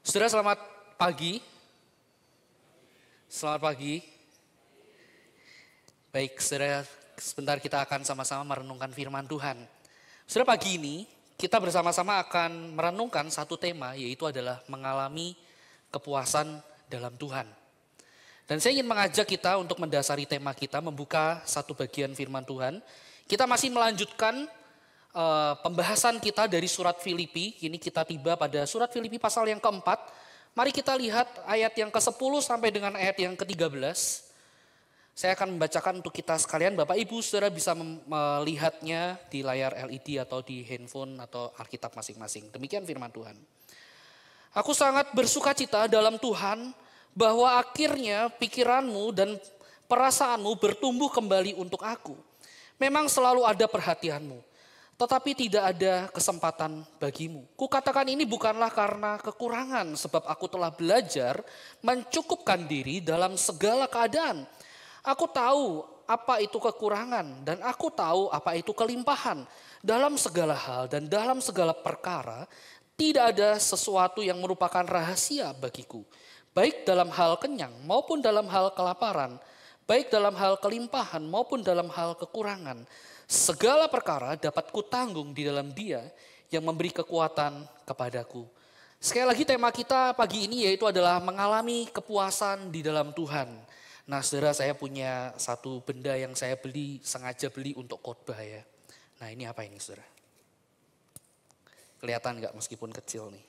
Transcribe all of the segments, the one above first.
Saudara selamat pagi. Selamat pagi. Baik, saudara, sebentar kita akan sama-sama merenungkan firman Tuhan. Saudara, pagi ini kita bersama-sama akan merenungkan satu tema, yaitu adalah mengalami kepuasan dalam Tuhan. Dan saya ingin mengajak kita untuk mendasari tema kita, membuka satu bagian firman Tuhan. Kita masih melanjutkan pembahasan kita dari surat Filipi. Kini kita tiba pada surat Filipi pasal yang keempat. Mari kita lihat ayat yang ke-10 sampai dengan ayat yang ke-13. Saya akan membacakan untuk kita sekalian. Bapak Ibu saudara bisa melihatnya di layar LED atau di handphone atau Alkitab masing-masing. Demikian firman Tuhan. Aku sangat bersuka cita dalam Tuhan bahwa akhirnya pikiranmu dan perasaanmu bertumbuh kembali untuk aku. Memang selalu ada perhatianmu, tetapi tidak ada kesempatan bagimu. Kukatakan ini bukanlah karena kekurangan, sebab aku telah belajar mencukupkan diri dalam segala keadaan. Aku tahu apa itu kekurangan dan aku tahu apa itu kelimpahan. Dalam segala hal dan dalam segala perkara tidak ada sesuatu yang merupakan rahasia bagiku. Baik dalam hal kenyang maupun dalam hal kelaparan, baik dalam hal kelimpahan maupun dalam hal kekurangan. Segala perkara dapat kutanggung di dalam Dia yang memberi kekuatan kepadaku. Sekali lagi tema kita pagi ini yaitu adalah mengalami kepuasan di dalam Tuhan. Nah saudara, saya punya satu benda yang saya sengaja beli untuk khotbah ya. Nah ini apa ini saudara? Kelihatan nggak meskipun kecil nih?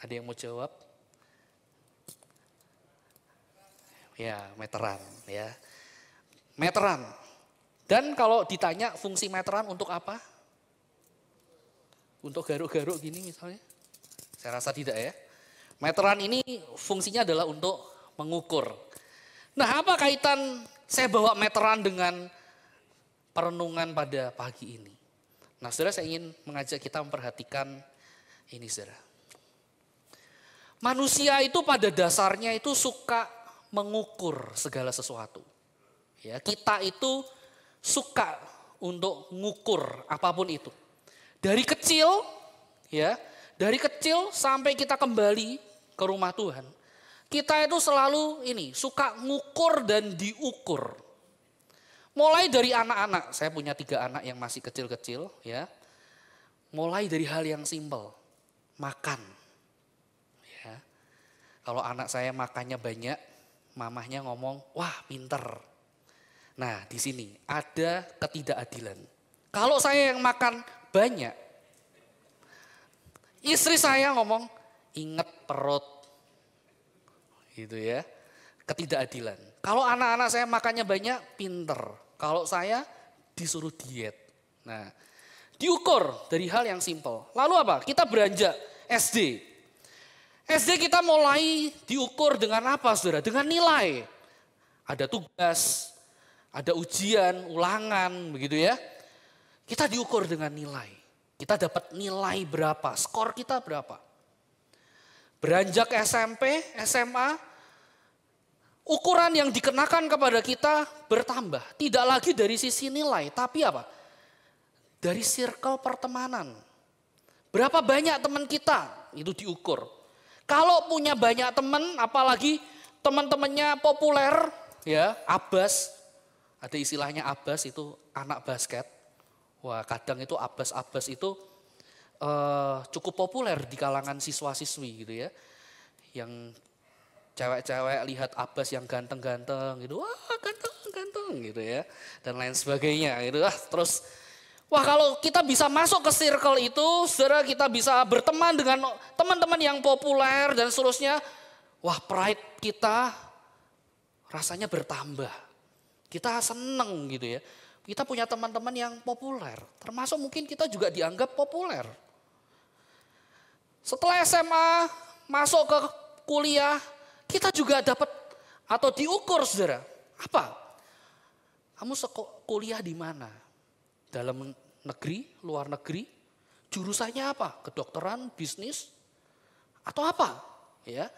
Ada yang mau jawab? Ya, meteran ya. Meteran. Dan kalau ditanya fungsi meteran untuk apa? Untuk garuk-garuk gini misalnya? Saya rasa tidak ya. Meteran ini fungsinya adalah untuk mengukur. Nah, apa kaitan saya bawa meteran dengan perenungan pada pagi ini? Nah, saudara, saya ingin mengajak kita memperhatikan ini saudara. Manusia itu pada dasarnya itu suka mengukur segala sesuatu. Ya, kita itu suka untuk mengukur apapun itu. Dari kecil, ya, dari kecil sampai kita kembali ke rumah Tuhan, kita itu selalu suka mengukur dan diukur. Mulai dari anak-anak, saya punya 3 anak yang masih kecil-kecil, ya. Mulai dari hal yang simpel, makan. Kalau anak saya makannya banyak, mamahnya ngomong, wah pinter. Nah di sini ada ketidakadilan. Kalau saya yang makan banyak, istri saya ngomong, inget perut. Gitu ya, ketidakadilan. Kalau anak-anak saya makannya banyak, pinter. Kalau saya disuruh diet. Nah, diukur dari hal yang simpel. Lalu apa? Kita beranjak SD. SD kita mulai diukur dengan apa saudara? Dengan nilai. Ada tugas, ada ujian, ulangan begitu ya. Kita diukur dengan nilai. Kita dapat nilai berapa, skor kita berapa. Beranjak SMP, SMA, ukuran yang dikenakan kepada kita bertambah. Tidak lagi dari sisi nilai, tapi apa? Dari circle pertemanan. Berapa banyak teman kita itu diukur. Kalau punya banyak teman, apalagi teman-temannya populer, ya Abbas, ada istilahnya Abbas itu anak basket. Wah kadang itu Abbas itu cukup populer di kalangan siswa-siswi gitu ya. Yang cewek-cewek lihat Abbas yang ganteng-ganteng gitu, wah ganteng gitu ya. Dan lain sebagainya gitu. Terus wah kalau kita bisa masuk ke circle itu, saudara kita bisa berteman dengan teman-teman yang populer dan seterusnya. Wah pride kita rasanya bertambah. Kita seneng gitu ya. Kita punya teman-teman yang populer. Termasuk mungkin kita juga dianggap populer. Setelah SMA masuk ke kuliah, kita juga dapat atau diukur saudara. Apa? Kamu kuliah di mana? Dalam negeri, luar negeri, jurusannya apa? Kedokteran, bisnis, atau apa? Ya,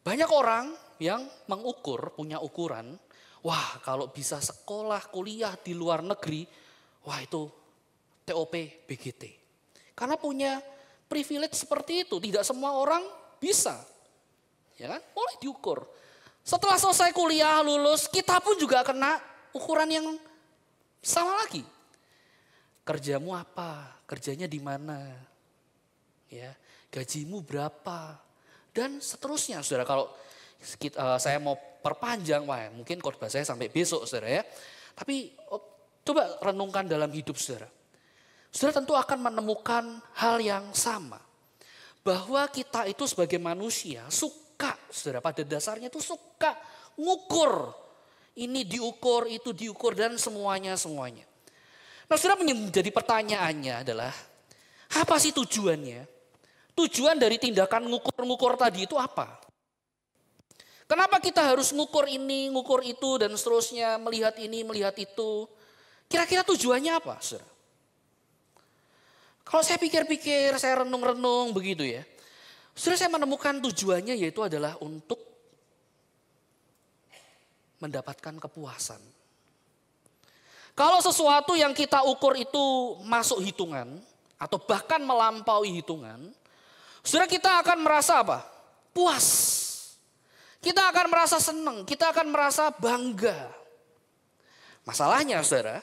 banyak orang yang mengukur, punya ukuran. Wah, kalau bisa sekolah, kuliah di luar negeri, wah itu TOP BGT. Karena punya privilege seperti itu. Tidak semua orang bisa. Ya kan? Boleh diukur. Setelah selesai kuliah, lulus, kita pun juga kena ukuran yang sama lagi. Kerjamu apa? Kerjanya di mana? Ya, gajimu berapa? Dan seterusnya, saudara. Kalau saya mau perpanjang, wah mungkin khotbah saya sampai besok, saudara ya. Tapi coba renungkan dalam hidup saudara. Saudara tentu akan menemukan hal yang sama. Bahwa kita itu sebagai manusia suka, saudara, pada dasarnya itu suka ngukur. Ini diukur, itu diukur, dan semuanya. Nah saudara, menjadi pertanyaannya adalah, apa sih tujuannya? Tujuan dari tindakan ngukur-ngukur tadi itu apa? Kenapa kita harus ngukur ini, ngukur itu, dan seterusnya, melihat ini, melihat itu? Kira-kira tujuannya apa, saudara? Kalau saya pikir-pikir, saya renung-renung begitu ya. Saudara, saya menemukan tujuannya yaitu adalah untuk mendapatkan kepuasan. Kalau sesuatu yang kita ukur itu masuk hitungan, atau bahkan melampaui hitungan, saudara, kita akan merasa apa? Puas. Kita akan merasa senang, kita akan merasa bangga. Masalahnya saudara,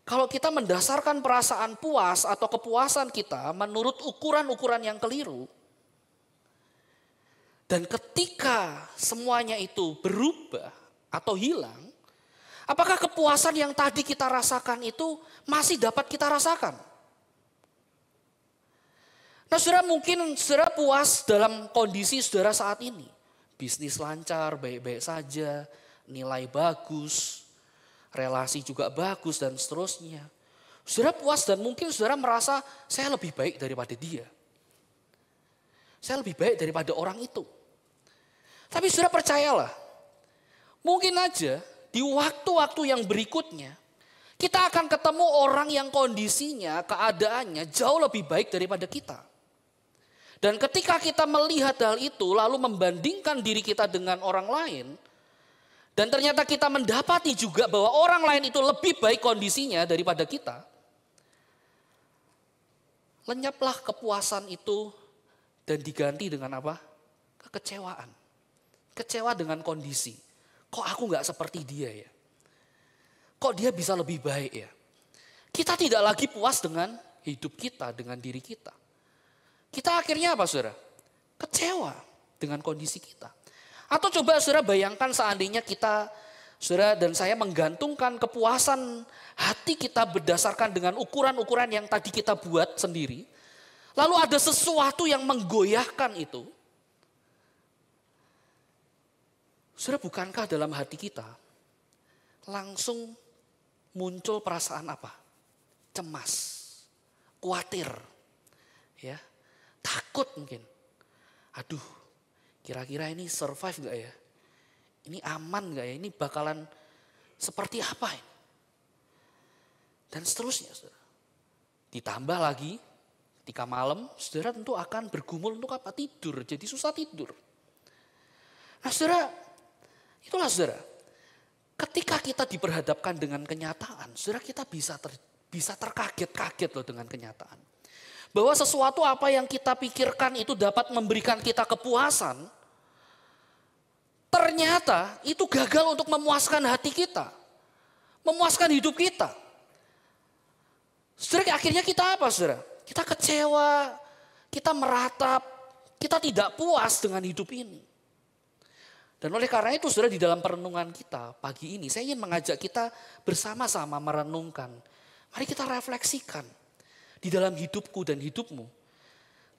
kalau kita mendasarkan perasaan puas atau kepuasan kita menurut ukuran-ukuran yang keliru, dan ketika semuanya itu berubah atau hilang, apakah kepuasan yang tadi kita rasakan itu masih dapat kita rasakan? Nah saudara, mungkin saudara puas dalam kondisi saudara saat ini. Bisnis lancar, baik-baik saja, nilai bagus, relasi juga bagus dan seterusnya. Saudara puas dan mungkin saudara merasa saya lebih baik daripada dia. Saya lebih baik daripada orang itu. Tapi saudara percayalah, mungkin aja di waktu-waktu yang berikutnya kita akan ketemu orang yang kondisinya, keadaannya jauh lebih baik daripada kita. Dan ketika kita melihat hal itu lalu membandingkan diri kita dengan orang lain, dan ternyata kita mendapati juga bahwa orang lain itu lebih baik kondisinya daripada kita, lenyaplah kepuasan itu dan diganti dengan apa? Kekecewaan. Kecewa dengan kondisi. Kok aku gak seperti dia ya? Kok dia bisa lebih baik ya? Kita tidak lagi puas dengan hidup kita, dengan diri kita. Kita akhirnya apa saudara? Kecewa dengan kondisi kita. Atau coba saudara bayangkan seandainya kita, saudara dan saya menggantungkan kepuasan hati kita berdasarkan dengan ukuran-ukuran yang tadi kita buat sendiri. Lalu ada sesuatu yang menggoyahkan itu. Saudara, bukankah dalam hati kita langsung muncul perasaan apa? Cemas, khawatir, ya. Takut mungkin. Aduh, kira-kira ini survive gak ya? Ini aman gak ya? Ini bakalan seperti apa ini? Dan seterusnya saudara. Ditambah lagi ketika malam saudara tentu akan bergumul untuk apa? Tidur, jadi susah tidur. Nah saudara, itulah saudara. Ketika kita diperhadapkan dengan kenyataan, saudara kita bisa terkaget-kaget loh dengan kenyataan. Bahwa sesuatu apa yang kita pikirkan itu dapat memberikan kita kepuasan, ternyata itu gagal untuk memuaskan hati kita. Memuaskan hidup kita. Saudara, akhirnya kita apa saudara? Kita kecewa, kita meratap, kita tidak puas dengan hidup ini. Dan oleh karena itu saudara, di dalam perenungan kita pagi ini saya ingin mengajak kita bersama-sama merenungkan. Mari kita refleksikan. Di dalam hidupku dan hidupmu,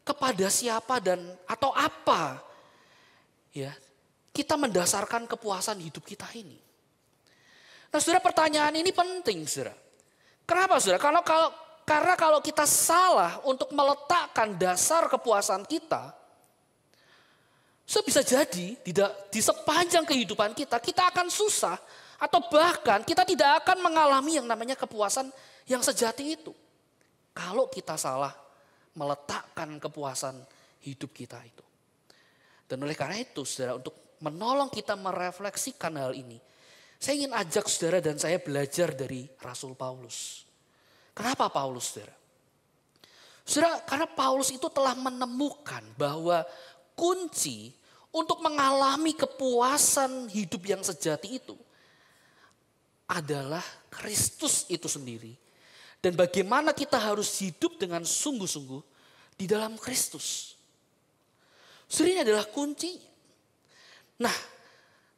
kepada siapa dan atau apa ya kita mendasarkan kepuasan hidup kita ini. Nah saudara, pertanyaan ini penting saudara. Kenapa saudara? Karena kalau kita salah untuk meletakkan dasar kepuasan kita, bisa jadi di sepanjang kehidupan kita akan susah atau bahkan kita tidak akan mengalami yang namanya kepuasan yang sejati itu. Kalau kita salah meletakkan kepuasan hidup kita itu. Dan oleh karena itu saudara, untuk menolong kita merefleksikan hal ini, saya ingin ajak saudara dan saya belajar dari Rasul Paulus. Kenapa Paulus saudara? Saudara, karena Paulus itu telah menemukan bahwa kunci untuk mengalami kepuasan hidup yang sejati itu adalah Kristus itu sendiri. Dan bagaimana kita harus hidup dengan sungguh-sungguh di dalam Kristus. Saudara, ini adalah kuncinya. Nah,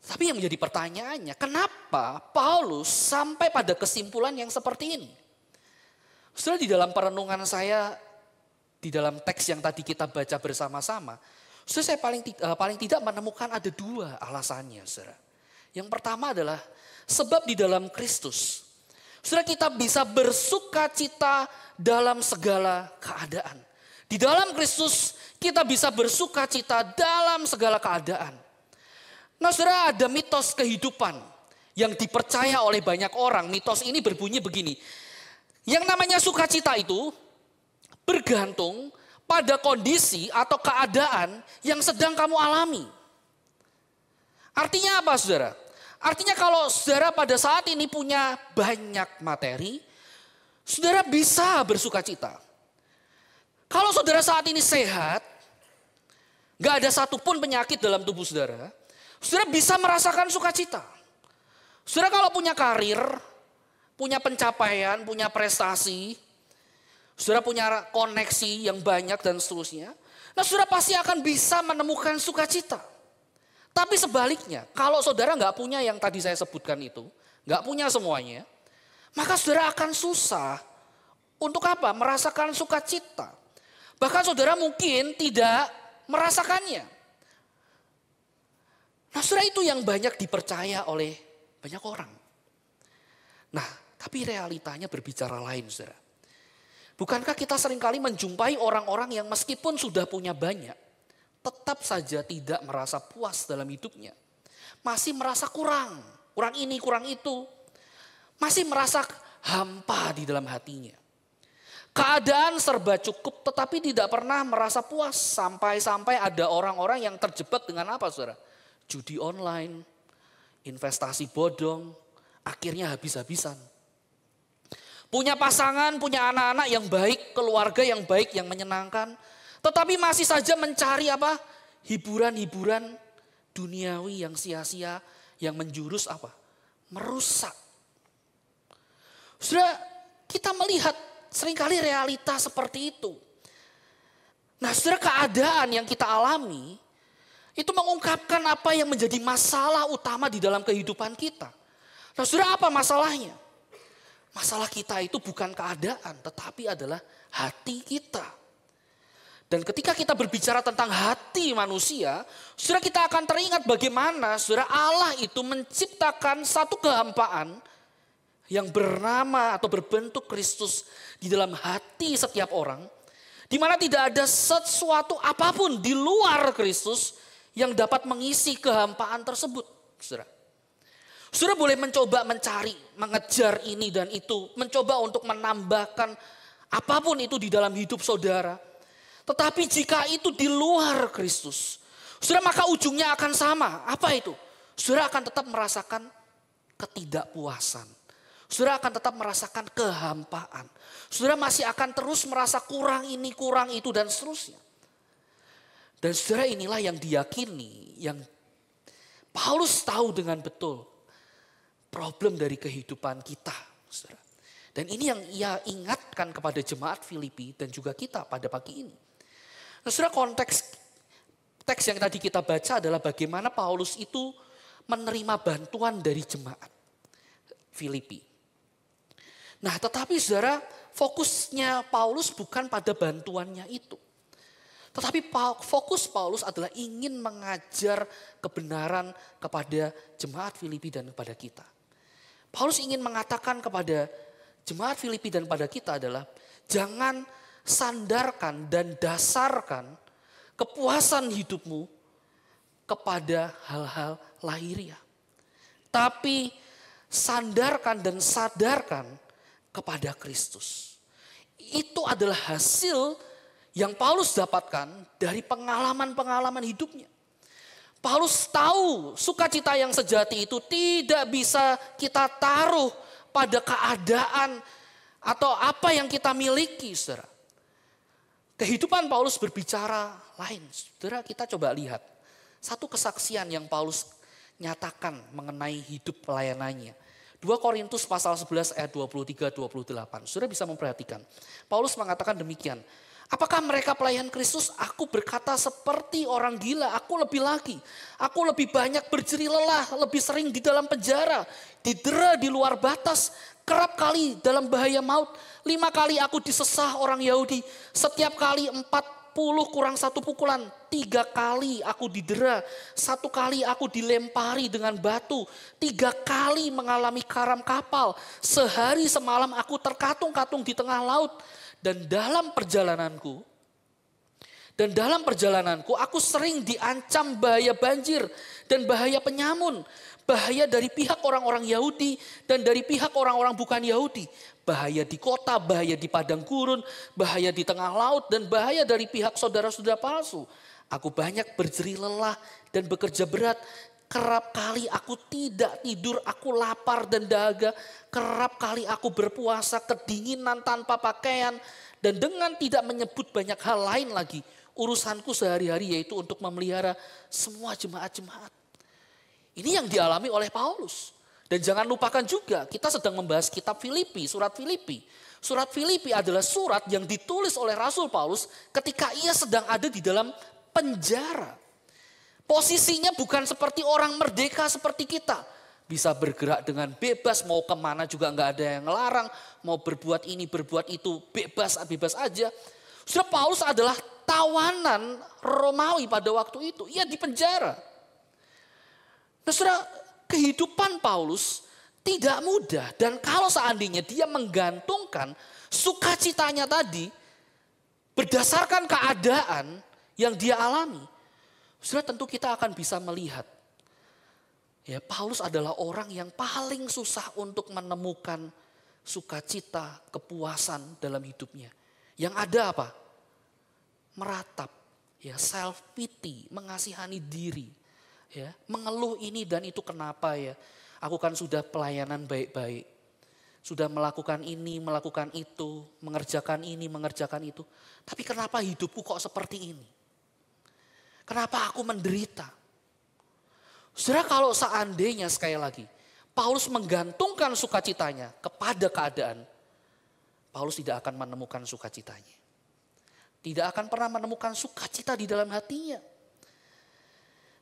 tapi yang menjadi pertanyaannya, kenapa Paulus sampai pada kesimpulan yang seperti ini? Saudara, di dalam perenungan saya, di dalam teks yang tadi kita baca bersama-sama, saudara, saya paling tidak menemukan ada dua alasannya, saudara. Yang pertama adalah sebab di dalam Kristus, saudara, kita bisa bersuka cita dalam segala keadaan. Di dalam Kristus kita bisa bersuka cita dalam segala keadaan. Nah, saudara, ada mitos kehidupan yang dipercaya oleh banyak orang. Mitos ini berbunyi begini. Yang namanya sukacita itu bergantung pada kondisi atau keadaan yang sedang kamu alami. Artinya apa, saudara? Artinya kalau saudara pada saat ini punya banyak materi, saudara bisa bersukacita. Kalau saudara saat ini sehat, gak ada satupun penyakit dalam tubuh saudara, saudara bisa merasakan sukacita. Saudara kalau punya karir, punya pencapaian, punya prestasi, saudara punya koneksi yang banyak dan seterusnya, nah saudara pasti akan bisa menemukan sukacita. Tapi sebaliknya, kalau saudara gak punya yang tadi saya sebutkan itu, gak punya semuanya, maka saudara akan susah untuk apa? Merasakan sukacita. Bahkan saudara mungkin tidak merasakannya. Nah, saudara, itu yang banyak dipercaya oleh banyak orang. Nah, tapi realitanya berbicara lain, saudara. Bukankah kita seringkali menjumpai orang-orang yang meskipun sudah punya banyak, tetap saja tidak merasa puas dalam hidupnya. Masih merasa kurang ini, kurang itu. Masih merasa hampa di dalam hatinya. Keadaan serba cukup tetapi tidak pernah merasa puas. Sampai-sampai ada orang-orang yang terjebak dengan apa, saudara? Judi online, investasi bodong, akhirnya habis-habisan. Punya pasangan, punya anak-anak yang baik, keluarga yang baik, yang menyenangkan. Tetapi masih saja mencari apa? Hiburan-hiburan duniawi yang sia-sia, yang menjurus apa? Merusak. Saudara, kita melihat seringkali realita seperti itu. Nah, saudara, keadaan yang kita alami itu mengungkapkan apa yang menjadi masalah utama di dalam kehidupan kita. Nah, saudara, apa masalahnya? Masalah kita itu bukan keadaan, tetapi adalah hati kita. Dan ketika kita berbicara tentang hati manusia, saudara, kita akan teringat bagaimana saudara Allah itu menciptakan satu kehampaan yang bernama atau berbentuk Kristus di dalam hati setiap orang. Di mana tidak ada sesuatu apapun di luar Kristus yang dapat mengisi kehampaan tersebut, saudara. Saudara boleh mencoba mencari, mengejar ini dan itu, mencoba untuk menambahkan apapun itu di dalam hidup saudara. Tetapi jika itu di luar Kristus, saudara, maka ujungnya akan sama. Apa itu? Saudara akan tetap merasakan ketidakpuasan. Saudara akan tetap merasakan kehampaan. Saudara masih akan terus merasa kurang ini, kurang itu dan seterusnya. Dan saudara, inilah yang diyakini, yang Paulus tahu dengan betul problem dari kehidupan kita, saudara. Dan ini yang ia ingatkan kepada jemaat Filipi dan juga kita pada pagi ini. Nah, saudara, konteks teks yang tadi kita baca adalah bagaimana Paulus itu menerima bantuan dari jemaat Filipi. Nah, tetapi saudara, fokusnya Paulus bukan pada bantuannya itu. Tetapi fokus Paulus adalah ingin mengajar kebenaran kepada jemaat Filipi dan kepada kita. Paulus ingin mengatakan kepada jemaat Filipi dan pada kita adalah jangan sandarkan dan dasarkan kepuasan hidupmu kepada hal-hal lahiriah. Tapi sandarkan dan sadarkan kepada Kristus. Itu adalah hasil yang Paulus dapatkan dari pengalaman-pengalaman hidupnya. Paulus tahu sukacita yang sejati itu tidak bisa kita taruh pada keadaan atau apa yang kita miliki, saudara. Kehidupan Paulus berbicara lain. Saudara, kita coba lihat satu kesaksian yang Paulus nyatakan mengenai hidup pelayanannya. 2 Korintus pasal 11 ayat 23-28. Saudara bisa memperhatikan. Paulus mengatakan demikian. Apakah mereka pelayan Kristus? Aku berkata seperti orang gila. Aku lebih lagi. Aku lebih banyak berjeri lelah. Lebih sering di dalam penjara. Didera di luar batas. Kerap kali dalam bahaya maut. 5 kali aku disesah orang Yahudi. Setiap kali 40 kurang 1 pukulan. 3 kali aku didera. 1 kali aku dilempari dengan batu. 3 kali mengalami karam kapal. Sehari semalam aku terkatung-katung di tengah laut. Dan dalam perjalananku aku sering diancam bahaya banjir dan bahaya penyamun. Bahaya dari pihak orang-orang Yahudi dan dari pihak orang-orang bukan Yahudi. Bahaya di kota, bahaya di padang gurun, bahaya di tengah laut, dan bahaya dari pihak saudara-saudara palsu. Aku banyak berjeri lelah dan bekerja berat. Kerap kali aku tidak tidur, aku lapar dan dahaga. Kerap kali aku berpuasa kedinginan tanpa pakaian. Dan dengan tidak menyebut banyak hal lain lagi. Urusanku sehari-hari yaitu untuk memelihara semua jemaat-jemaat. Ini yang dialami oleh Paulus. Dan jangan lupakan juga kita sedang membahas kitab Filipi, surat Filipi. Surat Filipi adalah surat yang ditulis oleh Rasul Paulus ketika ia sedang ada di dalam penjara. Posisinya bukan seperti orang merdeka seperti kita. Bisa bergerak dengan bebas, mau kemana juga nggak ada yang ngelarang. Mau berbuat ini, berbuat itu, bebas aja. Saudara, Paulus adalah tawanan Romawi pada waktu itu. Ia di penjara. Nah, saudara, kehidupan Paulus tidak mudah. Dan kalau seandainya dia menggantungkan sukacitanya tadi berdasarkan keadaan yang dia alami. Saudara, tentu kita akan bisa melihat. Ya, Paulus adalah orang yang paling susah untuk menemukan sukacita, kepuasan dalam hidupnya. Yang ada apa? Meratap, ya, self pity, mengasihani diri. Ya, mengeluh ini dan itu kenapa ya. Aku kan sudah pelayanan baik-baik. Sudah melakukan ini, melakukan itu, mengerjakan ini, mengerjakan itu. Tapi kenapa hidupku kok seperti ini? Kenapa aku menderita? Saudara, kalau seandainya sekali lagi Paulus menggantungkan sukacitanya kepada keadaan, Paulus tidak akan menemukan sukacitanya. Tidak akan pernah menemukan sukacita di dalam hatinya.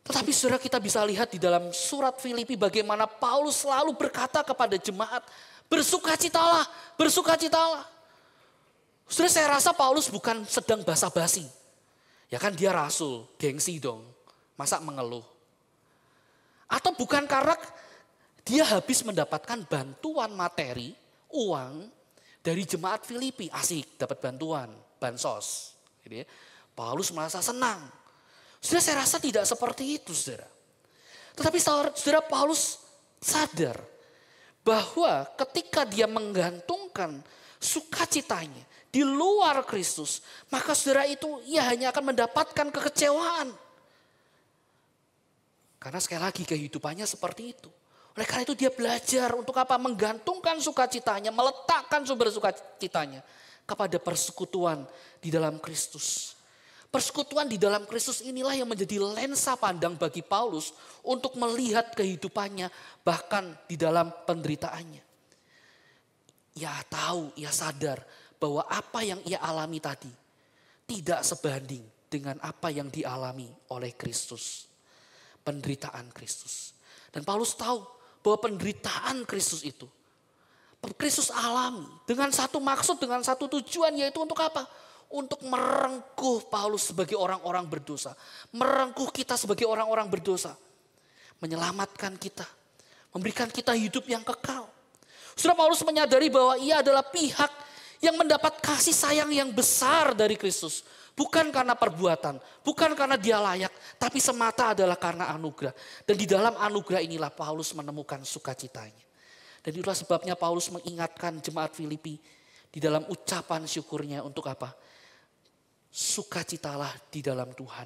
Tetapi saudara, kita bisa lihat di dalam surat Filipi bagaimana Paulus selalu berkata kepada jemaat, bersukacitalah, bersukacitalah. Saudara, saya rasa Paulus bukan sedang basa-basi. Ya kan dia rasul, gengsi dong, masa mengeluh. Atau bukan karena dia habis mendapatkan bantuan materi, uang dari jemaat Filipi. Asik, dapat bantuan, bansos. Gitu ya. Paulus merasa senang. Saudara, saya rasa tidak seperti itu, saudara. Tetapi saudara, Paulus sadar bahwa ketika dia menggantungkan sukacitanya di luar Kristus, maka saudara itu ia hanya akan mendapatkan kekecewaan. Karena sekali lagi kehidupannya seperti itu. Oleh karena itu dia belajar untuk apa? Menggantungkan sukacitanya, meletakkan sumber sukacitanya kepada persekutuan di dalam Kristus. Persekutuan di dalam Kristus inilah yang menjadi lensa pandang bagi Paulus untuk melihat kehidupannya bahkan di dalam penderitaannya. Ia tahu, ia sadar bahwa apa yang ia alami tadi tidak sebanding dengan apa yang dialami oleh Kristus. Penderitaan Kristus. Dan Paulus tahu bahwa penderitaan Kristus itu, Kristus alami dengan satu maksud, dengan satu tujuan, yaitu untuk apa? Untuk merengkuh Paulus sebagai orang-orang berdosa. Merengkuh kita sebagai orang-orang berdosa. Menyelamatkan kita. Memberikan kita hidup yang kekal. Saudara, Paulus menyadari bahwa ia adalah pihak yang mendapat kasih sayang yang besar dari Kristus. Bukan karena perbuatan, bukan karena dia layak, tapi semata adalah karena anugerah. Dan di dalam anugerah inilah Paulus menemukan sukacitanya. Dan itulah sebabnya Paulus mengingatkan jemaat Filipi di dalam ucapan syukurnya untuk apa? Sukacitalah di dalam Tuhan.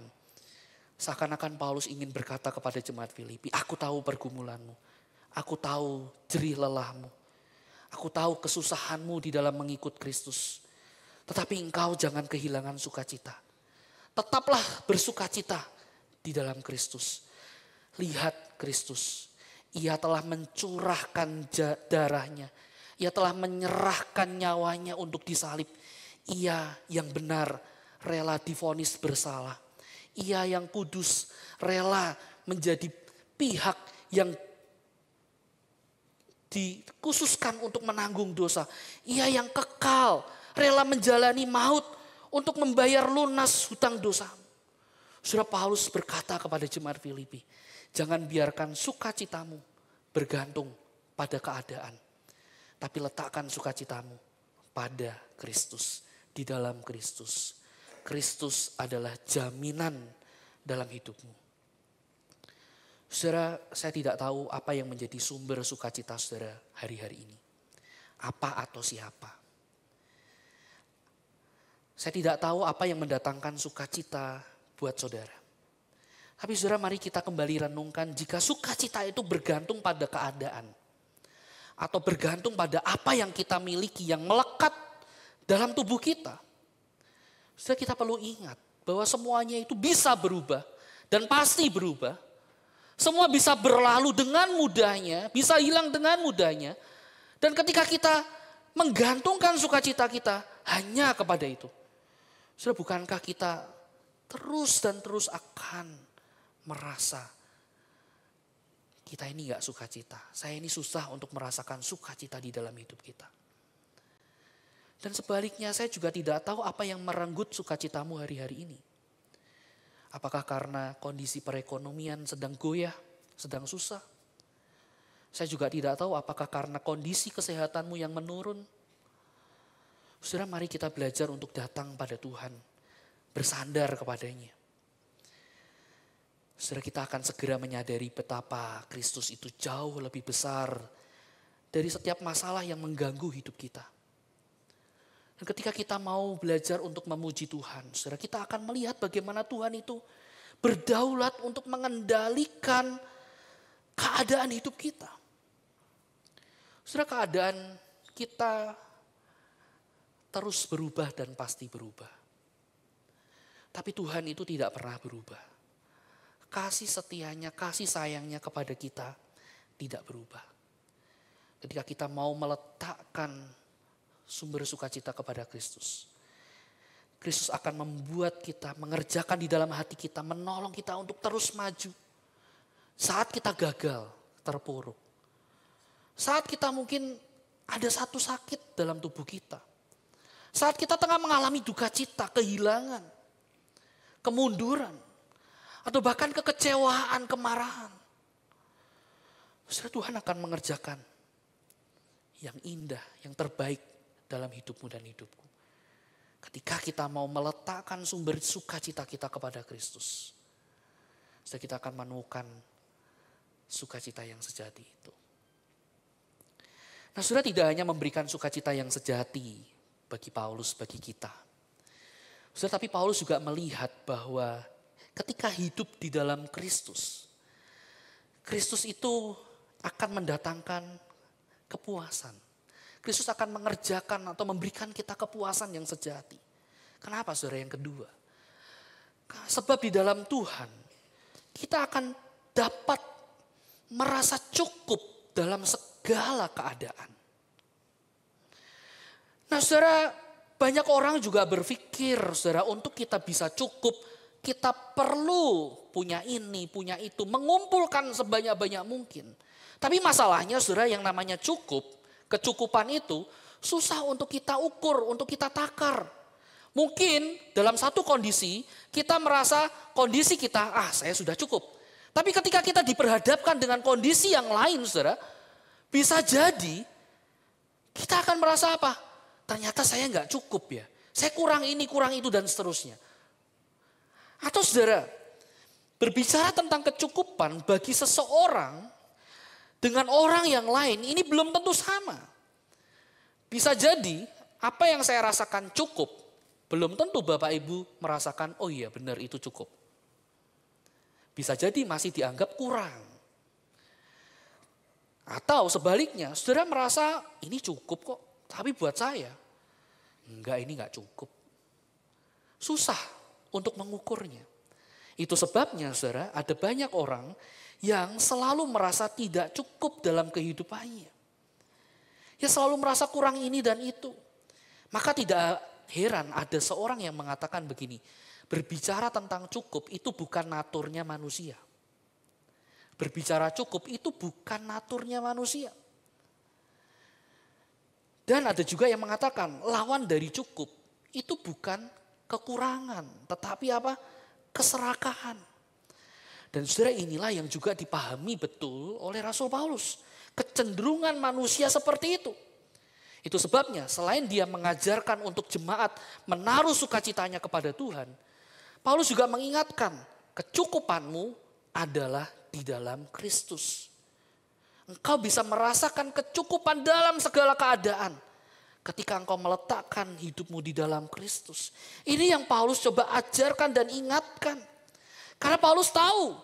Seakan-akan Paulus ingin berkata kepada jemaat Filipi, aku tahu pergumulanmu, aku tahu jerih lelahmu, aku tahu kesusahanmu di dalam mengikut Kristus. Tetapi engkau jangan kehilangan sukacita. Tetaplah bersukacita di dalam Kristus. Lihat Kristus. Ia telah mencurahkan darahnya. Ia telah menyerahkan nyawanya untuk disalib. Ia yang benar rela divonis bersalah. Ia yang kudus rela menjadi pihak yang dikhususkan untuk menanggung dosa. Ia yang kekal rela menjalani maut untuk membayar lunas hutang dosa. Saudara Paulus berkata kepada jemaat Filipi, jangan biarkan sukacitamu bergantung pada keadaan. Tapi letakkan sukacitamu pada Kristus, di dalam Kristus. Kristus adalah jaminan dalam hidupmu. Saudara, saya tidak tahu apa yang menjadi sumber sukacita saudara hari-hari ini. Apa atau siapa. Saya tidak tahu apa yang mendatangkan sukacita buat saudara. Tapi saudara, mari kita kembali renungkan, jika sukacita itu bergantung pada keadaan. Atau bergantung pada apa yang kita miliki yang melekat dalam tubuh kita. Saudara, kita perlu ingat bahwa semuanya itu bisa berubah dan pasti berubah. Semua bisa berlalu dengan mudahnya, bisa hilang dengan mudahnya. Dan ketika kita menggantungkan sukacita kita hanya kepada itu. Saudara, bukankah kita terus dan terus akan merasa kita ini gak sukacita. Saya ini susah untuk merasakan sukacita di dalam hidup kita. Dan sebaliknya saya juga tidak tahu apa yang merenggut sukacitamu hari-hari ini. Apakah karena kondisi perekonomian sedang goyah, sedang susah? Saya juga tidak tahu apakah karena kondisi kesehatanmu yang menurun. Saudara, mari kita belajar untuk datang pada Tuhan, bersandar kepadanya. Saudara, kita akan segera menyadari betapa Kristus itu jauh lebih besar dari setiap masalah yang mengganggu hidup kita. Dan ketika kita mau belajar untuk memuji Tuhan, saudara, kita akan melihat bagaimana Tuhan itu berdaulat untuk mengendalikan keadaan hidup kita. Saudara, keadaan kita terus berubah dan pasti berubah. Tapi Tuhan itu tidak pernah berubah. Kasih setianya, kasih sayangnya kepada kita tidak berubah. Ketika kita mau meletakkan sumber sukacita kepada Kristus, Kristus akan membuat kita, mengerjakan di dalam hati kita, menolong kita untuk terus maju. Saat kita gagal, terpuruk. Saat kita mungkin ada satu sakit dalam tubuh kita. Saat kita tengah mengalami duka cita, kehilangan, kemunduran, atau bahkan kekecewaan, kemarahan. Saudara, Tuhan akan mengerjakan yang indah, yang terbaik dalam hidupmu dan hidupku. Ketika kita mau meletakkan sumber sukacita kita kepada Kristus, saudara, kita akan menemukan sukacita yang sejati itu. Nah, saudara, tidak hanya memberikan sukacita yang sejati bagi Paulus, bagi kita. Saudara, tapi Paulus juga melihat bahwa ketika hidup di dalam Kristus, Kristus itu akan mendatangkan kepuasan. Kristus akan mengerjakan atau memberikan kita kepuasan yang sejati. Kenapa saudara? Yang kedua, sebab di dalam Tuhan kita akan dapat merasa cukup dalam segala keadaan. Nah saudara, banyak orang juga berpikir saudara, untuk kita bisa cukup, kita perlu punya ini, punya itu, mengumpulkan sebanyak-banyak mungkin. Tapi masalahnya saudara, yang namanya cukup, kecukupan itu susah untuk kita ukur, untuk kita takar. Mungkin dalam satu kondisi kita merasa kondisi kita, saya sudah cukup. Tapi ketika kita diperhadapkan dengan kondisi yang lain saudara, bisa jadi kita akan merasa apa? Ternyata saya nggak cukup ya. Saya kurang ini, kurang itu dan seterusnya. Atau saudara, berbicara tentang kecukupan bagi seseorang dengan orang yang lain ini belum tentu sama. Bisa jadi apa yang saya rasakan cukup, belum tentu Bapak Ibu merasakan, oh iya benar itu cukup. Bisa jadi masih dianggap kurang. Atau sebaliknya, saudara merasa ini cukup kok, tapi buat saya Enggak, ini enggak cukup. Susah untuk mengukurnya. Itu sebabnya saudara, ada banyak orang yang selalu merasa tidak cukup dalam kehidupannya. Ya selalu merasa kurang ini dan itu. Maka tidak heran ada seorang yang mengatakan begini, berbicara tentang cukup itu bukan naturnya manusia. Berbicara cukup itu bukan naturnya manusia. Dan ada juga yang mengatakan lawan dari cukup itu bukan kekurangan, tetapi apa? Keserakahan. Dan saudara, inilah yang juga dipahami betul oleh Rasul Paulus. Kecenderungan manusia seperti itu. Itu sebabnya selain dia mengajarkan untuk jemaat menaruh sukacitanya kepada Tuhan, Paulus juga mengingatkan kecukupanmu adalah di dalam Kristus. Engkau bisa merasakan kecukupan dalam segala keadaan ketika engkau meletakkan hidupmu di dalam Kristus. Ini yang Paulus coba ajarkan dan ingatkan. Karena Paulus tahu,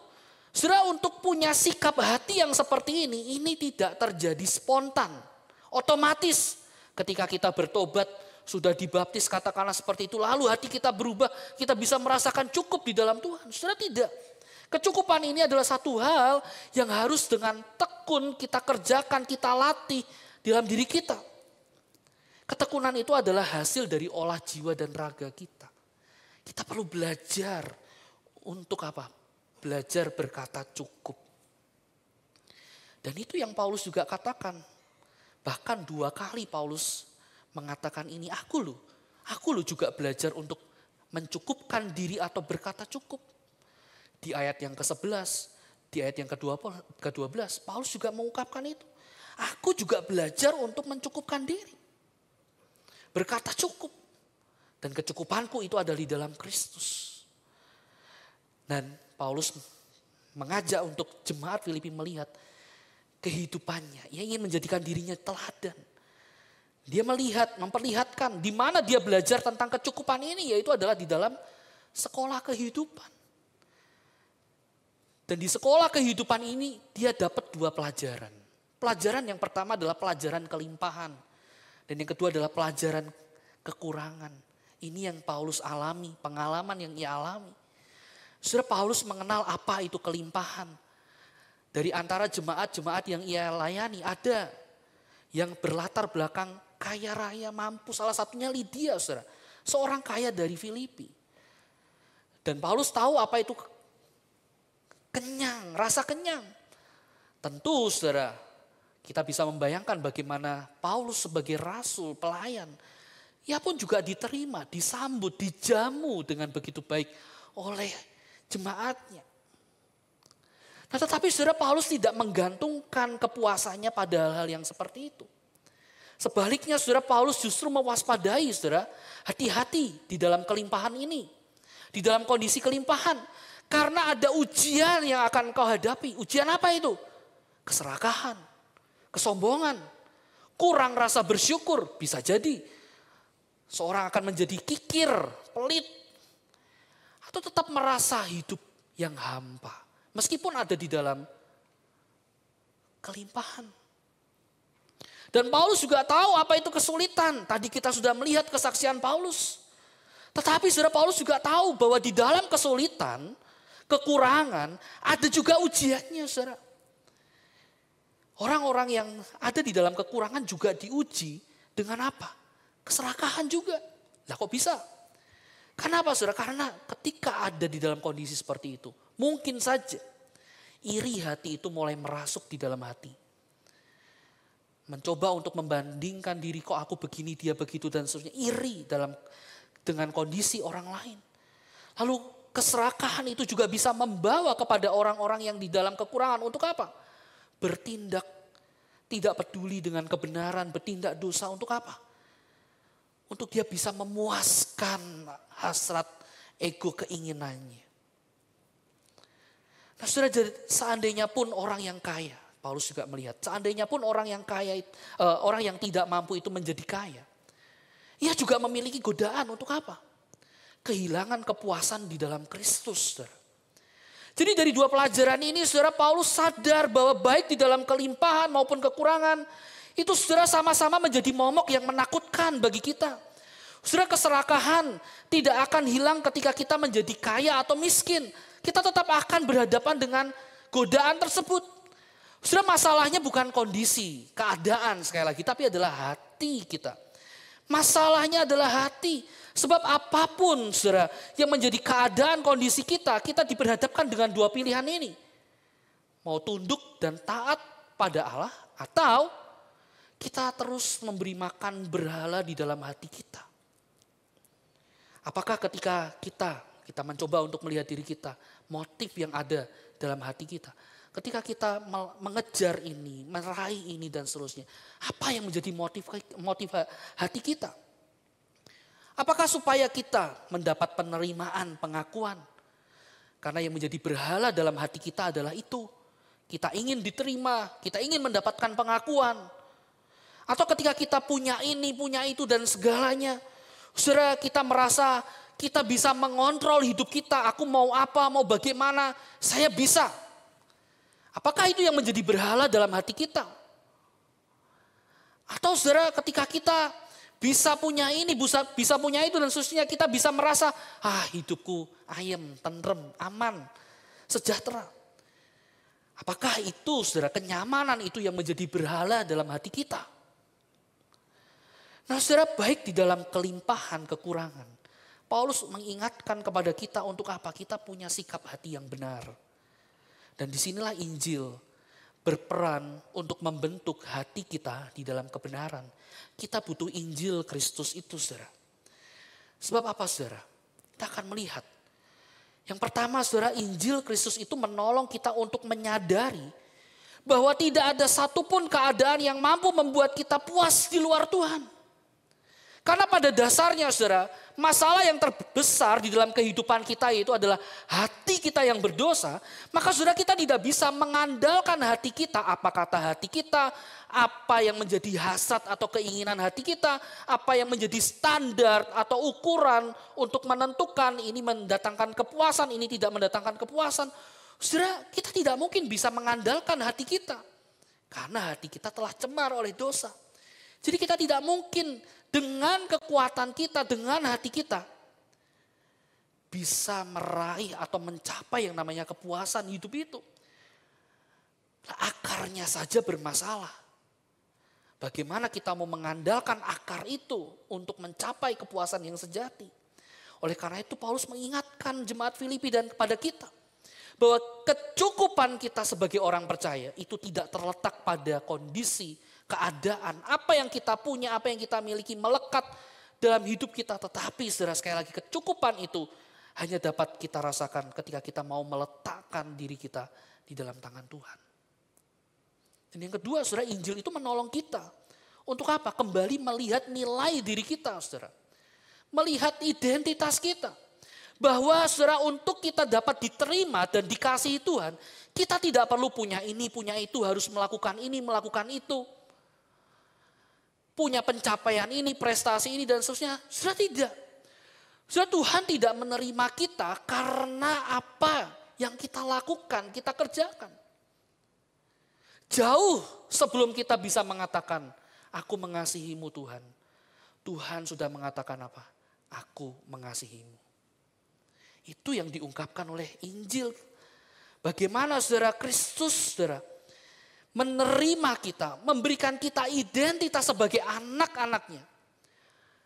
saudara, untuk punya sikap hati yang seperti ini tidak terjadi spontan, otomatis. Ketika kita bertobat, sudah dibaptis katakanlah seperti itu, lalu hati kita berubah, kita bisa merasakan cukup di dalam Tuhan. Saudara, tidak. Kecukupan ini adalah satu hal yang harus dengan tekun kita kerjakan, kita latih dalam diri kita. Ketekunan itu adalah hasil dari olah jiwa dan raga kita. Kita perlu belajar untuk apa? Belajar berkata cukup. Dan itu yang Paulus juga katakan. Bahkan 2 kali Paulus mengatakan ini, aku loh juga belajar untuk mencukupkan diri atau berkata cukup. Di ayat yang ke-11, di ayat yang ke-12, Paulus juga mengungkapkan itu. Aku juga belajar untuk mencukupkan diri. Berkata cukup. Dan kecukupanku itu adalah di dalam Kristus. Dan Paulus mengajak untuk jemaat Filipi melihat kehidupannya. Ia ingin menjadikan dirinya teladan. Dia memperlihatkan di mana dia belajar tentang kecukupan ini, yaitu adalah di dalam sekolah kehidupan. Dan di sekolah kehidupan ini dia dapat 2 pelajaran. Pelajaran yang pertama adalah pelajaran kelimpahan. Dan yang kedua adalah pelajaran kekurangan. Ini yang Paulus alami, pengalaman yang ia alami. Saudara, Paulus mengenal apa itu kelimpahan. Dari antara jemaat-jemaat yang ia layani, ada yang berlatar belakang kaya raya mampu. Salah satunya Lydia, saudara. Seorang kaya dari Filipi. Dan Paulus tahu apa itu kenyang, rasa kenyang. Tentu saudara, kita bisa membayangkan bagaimana Paulus sebagai rasul, pelayan. Ia pun juga diterima, disambut, dijamu dengan begitu baik oleh jemaatnya. Nah, tetapi saudara, Paulus tidak menggantungkan kepuasannya pada hal-hal yang seperti itu. Sebaliknya saudara, Paulus justru mewaspadai saudara, hati-hati di dalam kelimpahan ini. Di dalam kondisi kelimpahan. Karena ada ujian yang akan kau hadapi. Ujian apa itu? Keserakahan, kesombongan, kurang rasa bersyukur. Bisa jadi seorang akan menjadi kikir, pelit. Atau tetap merasa hidup yang hampa. Meskipun ada di dalam kelimpahan. Dan Paulus juga tahu apa itu kesulitan. Tadi kita sudah melihat kesaksian Paulus. Tetapi saudara, Paulus juga tahu bahwa di dalam kesulitan, kekurangan, ada juga ujiannya saudara. Orang-orang yang ada di dalam kekurangan juga diuji dengan apa? Keserakahan juga. Lah kok bisa? Kenapa saudara? Karena ketika ada di dalam kondisi seperti itu, mungkin saja iri hati itu mulai merasuk di dalam hati. Mencoba untuk membandingkan diri, kok aku begini, dia begitu dan seterusnya. Iri dengan kondisi orang lain. Lalu keserakahan itu juga bisa membawa kepada orang-orang yang di dalam kekurangan. Untuk apa? Bertindak tidak peduli dengan kebenaran, bertindak dosa. Untuk apa? Untuk dia bisa memuaskan hasrat ego keinginannya. Nah saudara, seandainya pun orang yang kaya, Paulus juga melihat, seandainya pun orang yang kaya, orang yang tidak mampu itu menjadi kaya, ia juga memiliki godaan untuk apa? Kehilangan kepuasan di dalam Kristus. Saudara. Jadi dari 2 pelajaran ini saudara, Paulus sadar bahwa baik di dalam kelimpahan maupun kekurangan, itu saudara sama-sama menjadi momok yang menakutkan bagi kita. Saudara, keserakahan tidak akan hilang ketika kita menjadi kaya atau miskin. Kita tetap akan berhadapan dengan godaan tersebut. Saudara, masalahnya bukan kondisi, keadaan sekali lagi, tapi adalah hati kita. Masalahnya adalah hati. Sebab apapun saudara yang menjadi keadaan kondisi kita, kita diperhadapkan dengan dua pilihan ini. Mau tunduk dan taat pada Allah atau kita terus memberi makan berhala di dalam hati kita. Apakah ketika kita mencoba untuk melihat diri kita, motif yang ada dalam hati kita. Ketika kita mengejar ini, meraih ini dan seterusnya. Apa yang menjadi motif hati kita? Apakah supaya kita mendapat penerimaan, pengakuan? Karena yang menjadi berhala dalam hati kita adalah itu. Kita ingin diterima, kita ingin mendapatkan pengakuan. Atau ketika kita punya ini, punya itu dan segalanya. Saudara, kita merasa kita bisa mengontrol hidup kita. Aku mau apa, mau bagaimana, saya bisa. Apakah itu yang menjadi berhala dalam hati kita? Atau saudara, ketika kita bisa punya ini, bisa punya itu dan seterusnya, kita bisa merasa, hidupku ayem, tentrem, aman, sejahtera. Apakah itu saudara, kenyamanan itu yang menjadi berhala dalam hati kita? Nah saudara, baik di dalam kelimpahan, kekurangan, Paulus mengingatkan kepada kita untuk apa? Kita punya sikap hati yang benar. Dan disinilah Injil berperan untuk membentuk hati kita di dalam kebenaran. Kita butuh Injil Kristus itu saudara. Sebab apa saudara? Kita akan melihat. Yang pertama saudara, Injil Kristus itu menolong kita untuk menyadari bahwa tidak ada satupun keadaan yang mampu membuat kita puas di luar Tuhan. Karena pada dasarnya saudara, masalah yang terbesar di dalam kehidupan kita itu adalah hati kita yang berdosa. Maka saudara, kita tidak bisa mengandalkan hati kita, apa kata hati kita, apa yang menjadi hasrat atau keinginan hati kita, apa yang menjadi standar atau ukuran untuk menentukan ini mendatangkan kepuasan, ini tidak mendatangkan kepuasan. Saudara, kita tidak mungkin bisa mengandalkan hati kita. Karena hati kita telah cemar oleh dosa. Jadi kita tidak mungkin dengan kekuatan kita, dengan hati kita bisa meraih atau mencapai yang namanya kepuasan hidup itu. Akarnya saja bermasalah. Bagaimana kita mau mengandalkan akar itu untuk mencapai kepuasan yang sejati? Oleh karena itu Paulus mengingatkan jemaat Filipi dan kepada kita bahwa kecukupan kita sebagai orang percaya itu tidak terletak pada kondisi, keadaan, apa yang kita punya, apa yang kita miliki melekat dalam hidup kita. Tetapi saudara, sekali lagi kecukupan itu hanya dapat kita rasakan ketika kita mau meletakkan diri kita di dalam tangan Tuhan. Dan yang kedua saudara, Injil itu menolong kita. Untuk apa? Kembali melihat nilai diri kita saudara. Melihat identitas kita. Bahwa saudara, untuk kita dapat diterima dan dikasihi Tuhan, kita tidak perlu punya ini, punya itu, harus melakukan ini, melakukan itu. Punya pencapaian ini, prestasi ini dan seterusnya. Saudara, tidak. Saudara, Tuhan tidak menerima kita karena apa yang kita lakukan, kita kerjakan. Jauh sebelum kita bisa mengatakan, aku mengasihimu Tuhan. Tuhan sudah mengatakan apa? Aku mengasihimu. Itu yang diungkapkan oleh Injil. Bagaimana saudara, Kristus saudara menerima kita, memberikan kita identitas sebagai anak-anaknya.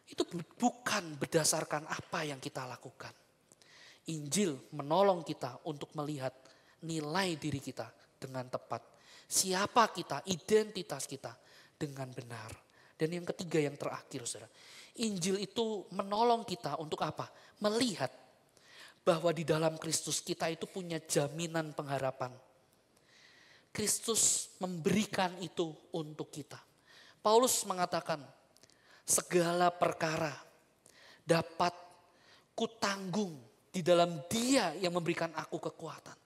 Itu bukan berdasarkan apa yang kita lakukan. Injil menolong kita untuk melihat nilai diri kita dengan tepat. Siapa kita, identitas kita dengan benar. Dan yang ketiga, yang terakhir saudara. Injil itu menolong kita untuk apa? Melihat bahwa di dalam Kristus kita itu punya jaminan pengharapan. Kristus memberikan itu untuk kita. Paulus mengatakan, segala perkara dapat kutanggung di dalam Dia yang memberikan aku kekuatan.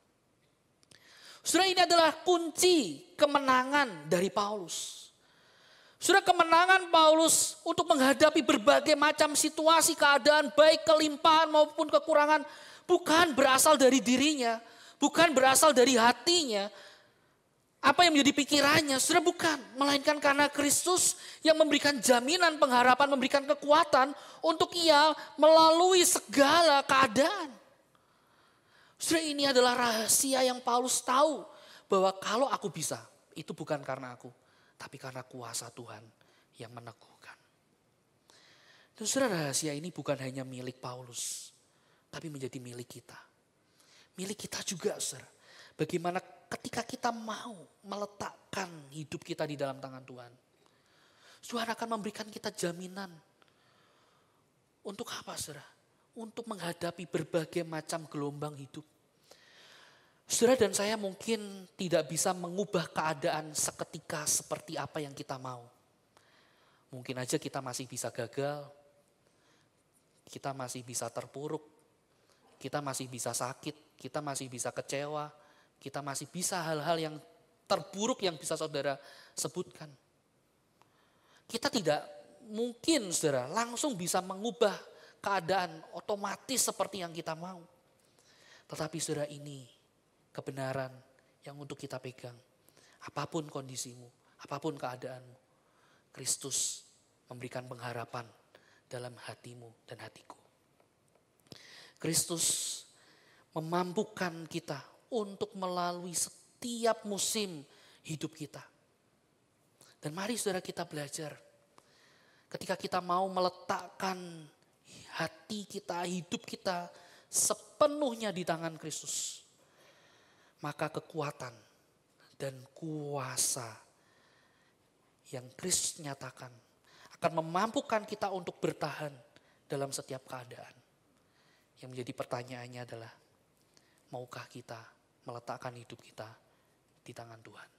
Saudara, ini adalah kunci kemenangan dari Paulus. Saudara, kemenangan Paulus untuk menghadapi berbagai macam situasi, keadaan, baik kelimpahan maupun kekurangan, bukan berasal dari dirinya, bukan berasal dari hatinya, apa yang menjadi pikirannya, saudara, bukan. Melainkan karena Kristus yang memberikan jaminan, pengharapan, memberikan kekuatan untuk ia melalui segala keadaan. Saudara, ini adalah rahasia yang Paulus tahu. Bahwa kalau aku bisa, itu bukan karena aku. Tapi karena kuasa Tuhan yang meneguhkan. Dan saudara, rahasia ini bukan hanya milik Paulus. Tapi menjadi milik kita. Milik kita juga, saudara. Bagaimana ketika kita mau meletakkan hidup kita di dalam tangan Tuhan. Tuhan akan memberikan kita jaminan. Untuk apa, saudara? Untuk menghadapi berbagai macam gelombang hidup. Saudara dan saya mungkin tidak bisa mengubah keadaan seketika seperti apa yang kita mau. Mungkin aja kita masih bisa gagal, kita masih bisa terpuruk, kita masih bisa sakit, kita masih bisa kecewa, kita masih bisa hal-hal yang terburuk yang bisa saudara sebutkan. Kita tidak mungkin, saudara, langsung bisa mengubah keadaan otomatis seperti yang kita mau. Tetapi saudara, ini kebenaran yang untuk kita pegang. Apapun kondisimu, apapun keadaanmu, Kristus memberikan pengharapan dalam hatimu dan hatiku. Kristus memampukan kita untuk melalui setiap musim hidup kita. Dan mari saudara kita belajar. Ketika kita mau meletakkan hati kita, hidup kita sepenuhnya di tangan Kristus. Maka kekuatan dan kuasa yang Kristus nyatakan akan memampukan kita untuk bertahan dalam setiap keadaan. Yang menjadi pertanyaannya adalah, maukah kita meletakkan hidup kita di tangan Tuhan?